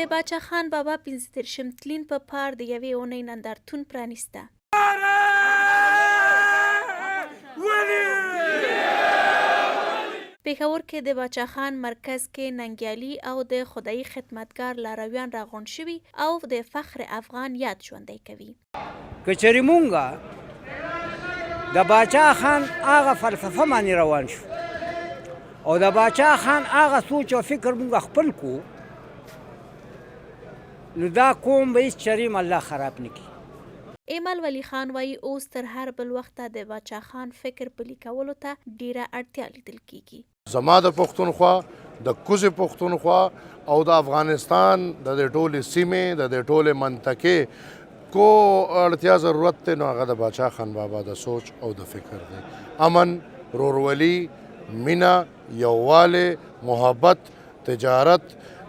د باچا خان بابا 35 تلین په پار د یوې اونۍ نندارتون پرانیسته. پېښور کې د باچا خان مرکز کې ننګیالي او د خدایي خدمتګار لارویان راغونډ شوي او د فخر افغان یاد ژوندی کوي. که چېرې مونږ د باچا خان هغه فلسفه باندې روان شو او د باچا خان هغه سوچ او فکر مونږ خپل کو، نو دا قوم به هېڅ چریم الله خراب نه کړي. ایمل ولی خان وایي اوس تر هر بل وخته د باچا خان فکر پلي کولو ته ډیره اړتیا لیدل کیږي. زما د پښتونخوا د کوزې پښتونخوا او د افغانستان د دې ټولې سیمې د دې ټولې منطقې کو اړتیا ضرورت دی، نو هغه د باچا خان بابا د سوچ او د فکر دی. امن، رورولي، مینه، یووالی، محبت، تجارت،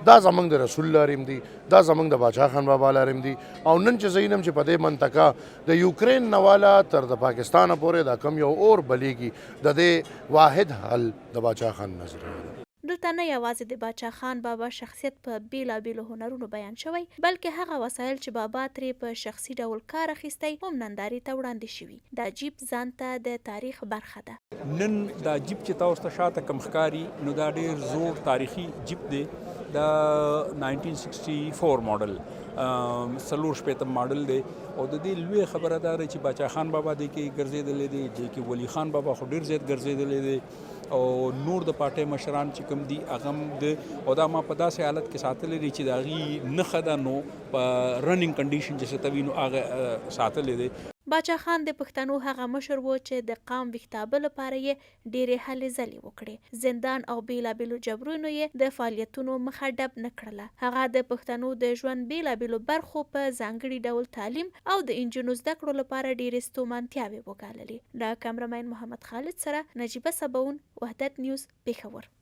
دا زمونږ د رسول لاریم دی، دا زمونږ د باچا خان بابا لاریم دی. او نن چې زه وینم چې په دې منطقه د یوکرین نه والا تر د پاکستانه پورې دا کم یو اور بلیږي، د دې واحد حل د باچا خان نظریه ده. دلته نه یوازې د باچا خان بابا شخصیت په بیلابیلو هنرونو بیان شوی، بلکې هغه وسایل چې بابا ترې په شخصي ډول کار اخیستی هم نندارې ته وړاندې شوي. دا جیپ ځان ته د تاریخ برخه ده. نن دا جیپ چې تاسو ته شاته کم ښکاري، نو دا ډېر زوړ تاریخي جیپ دی. دا 1964 ماډل، 4 ماډل دی او د دې لوی خبره دا ده چې باچا خان بابا دې کې ګرځېدلی دی، دې کې ولی خان بابا خو ډېر زیات ګرځېدلی دی او نور د پارټۍ مشران چې کوم دي هغه هم د او دا ما په داسې حالت کې ساتلی دی چې د هغې نښه ده، نو په رننګ کنډیشن چې څه ته وي نو هغه ساتلی دی. باچا خان د پښتنو هغه مشر و چې د قام ویښتابه لپاره یې ډېرې هلې ځلې وکړې. زندان او بیلابیلو جبرونو یې د فعالیتونو مخه ډب نه کړله. هغه د پښتنو د ژوند بیلابیلو برخو په ځانګړي ډول تعلیم او د انجونو زده کړو لپاره ډېرې ستومانتیاوې وګاللې. د کامرمین محمد خالد سره نجیبه سباون، وحدت نیوز، پېښور.